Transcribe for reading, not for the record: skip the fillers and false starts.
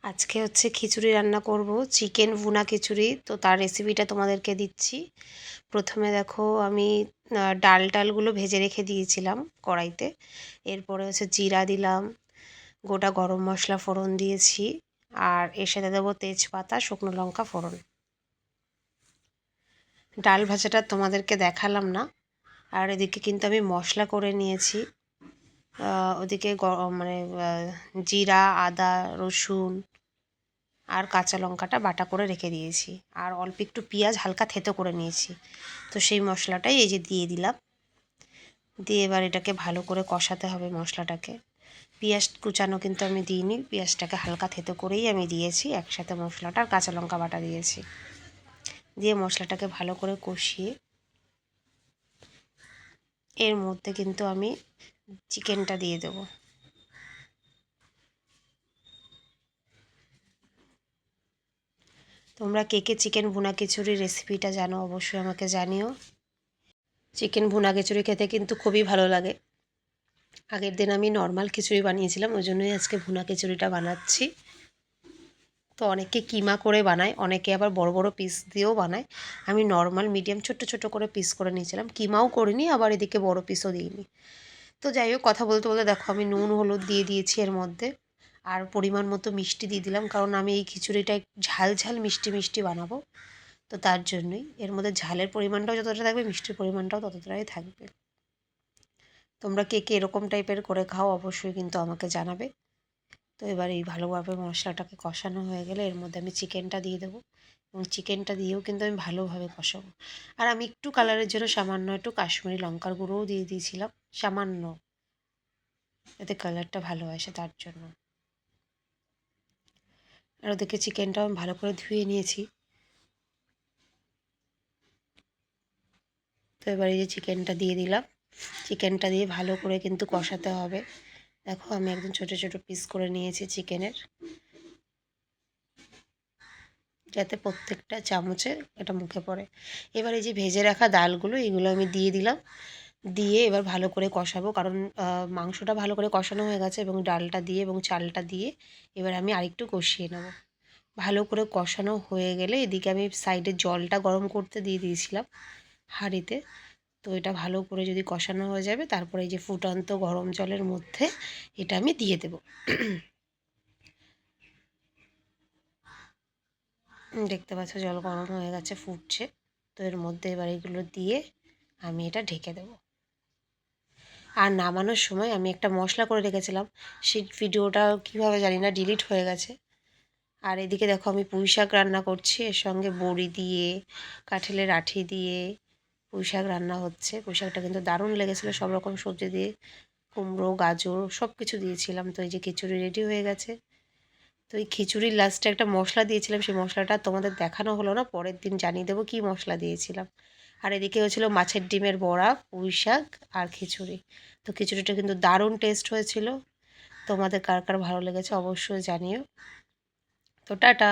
আজকে হচ্ছে খিচুড়ি রান্না করব, চিকেন ভুনা খিচুড়ি। তো তার রেসিপিটা তোমাদেরকে দিচ্ছি। প্রথমে দেখো আমি ডালগুলো ভেজে রেখে দিয়েছিলাম কড়াইতে। এরপরে হচ্ছে জিরা দিলাম, গোটা গরম মশলা ফোড়ন দিয়েছি, আর এর সাথে দেবো তেজপাতা, শুকনো লঙ্কা ফোড়ন। ডাল ভাজাটা তোমাদেরকে দেখালাম না। আর এদিকে কিন্তু আমি মশলা করে নিয়েছি। ওদিকে মানে জিরা, আদা, রসুন আর কাঁচা লঙ্কাটা বাটা করে রেখে দিয়েছি, আর অল্প একটু পেঁয়াজ হালকা থেতো করে নিয়েছি। তো সেই মশলাটাই এই যে দিয়ে দিলাম। দিয়ে এবার এটাকে ভালো করে কষাতে হবে মশলাটাকে। পেঁয়াজ কুচানো কিন্তু আমি দিইনি, পেঁয়াজটাকে হালকা থেতো করেই আমি দিয়েছি, একসাথে মশলাটা আর কাঁচা লঙ্কা বাটা দিয়েছি। দিয়ে মশলাটাকে ভালো করে কষিয়ে এর মধ্যে কিন্তু আমি চিকেনটা দিয়ে দেবো। তোমরা কে কে চিকেন ভুনা খিচুড়ির রেসিপিটা জানো অবশ্যই আমাকে জানিও। চিকেন ভুনা খিচুড়ি খেতে কিন্তু খুবই ভালো লাগে। আগের দিন আমি নর্মাল খিচুড়ি বানিয়েছিলাম, ওই জন্যই আজকে ভুনা খিচুড়িটা বানাচ্ছি। তো অনেকে কিমা করে বানায়, অনেকে আবার বড় বড় পিস দিয়েও বানায়। আমি নর্মাল মিডিয়াম ছোট্ট ছোট করে পিস করে নিয়েছিলাম, কিমাও করিনি আবার এদিকে বড় পিসও দিইনি। তো যাই হোক, কথা বলতে বলতে দেখো আমি নুন হলুদ দিয়ে দিয়েছি এর মধ্যে, আর পরিমাণ মতো মিষ্টি দিয়ে দিলাম, কারণ আমি এই খিচুড়িটা ঝাল ঝাল মিষ্টি মিষ্টি বানাবো। তো তার জন্যই এর মধ্যে ঝালের পরিমাণটাও যতটা থাকবে, মিষ্টির পরিমাণটাও ততটাই থাকবে। তোমরা কে কে এরকম টাইপের করে খাও অবশ্যই কিন্তু আমাকে জানাবে। তো এবার এই ভালোভাবে মশলাটাকে কষানো হয়ে গেলে এর মধ্যে আমি চিকেনটা দিয়ে দেবো, এবং চিকেনটা দিয়েও কিন্তু আমি ভালোভাবে কষাবো। আর আমি একটু কালারের জন্য সামান্য একটু কাশ্মীরি লঙ্কার গুঁড়োও দিয়ে দিয়েছিলাম, সামান্য, এতে কালারটা ভালো আসে তার জন্য। আর ওদিকে চিকেনটাও আমি ভালো করে ধুয়ে নিয়েছি। তো এবার এই যে চিকেনটা দিয়ে দিলাম, চিকেনটা দিয়ে ভালো করে কিন্তু কষাতে হবে। দেখো আমি একদম ছোটো ছোটো পিস করে নিয়েছি চিকেনের, যাতে প্রত্যেকটা চামচে এটা মুখে পড়ে। এবার এই যে ভেজে রাখা ডালগুলো, এগুলো আমি দিয়ে দিলাম। দিয়ে এবার ভালো করে কষাবো, কারণ মাংসটা ভালো করে কষানো হয়ে গেছে, এবং ডালটা দিয়ে এবং চালটা দিয়ে এবার আমি আরেকটু কষিয়ে নেব। ভালো করে কষানো হয়ে গেলে এদিকে আমি সাইডে জলটা গরম করতে দিয়ে দিয়েছিলাম হাঁড়িতে। তো এটা ভালো করে যদি কষানো হয়ে যাবে, তারপরে এই যে ফুটন্ত গরম জলের মধ্যে এটা আমি দিয়ে দেব। দেখতে পাচ্ছ জল গরম হয়ে গেছে, ফুটছে। তো এর মধ্যে এবার এগুলো দিয়ে আমি এটা ঢেকে দেব। আর নামানোর সময় আমি একটা মশলা করে রেখেছিলাম, সেই ভিডিওটা কীভাবে জানি না ডিলিট হয়ে গেছে। আর এদিকে দেখো আমি পুঁই শাক রান্না করছি, এর সঙ্গে বড়ি দিয়ে, কাঁঠালের আঠি দিয়ে পুঁই শাক রান্না হচ্ছে। পুঁই শাকটা কিন্তু দারুণ লেগেছিলো, সব রকম সবজি দিয়ে, কুমড়ো, গাজর সব কিছু দিয়েছিলাম। তো এই যে খিচুড়ি রেডি হয়ে গেছে। তো এই খিচুড়ির লাস্টে একটা মশলা দিয়েছিলাম, সেই মশলাটা তোমাদের দেখানো হলো না, পরের দিন জানিয়ে দেবো কী মশলা দিয়েছিলাম। আর এদিকে হয়েছিল মাছের ডিমের বড়া, পুঁই শাক আর খিচুড়ি। তো খিচুড়িটা কিন্তু দারুণ টেস্ট হয়েছিল। তোমাদের কার কার ভালো লেগেছে অবশ্যই জানিও। তো টাটা।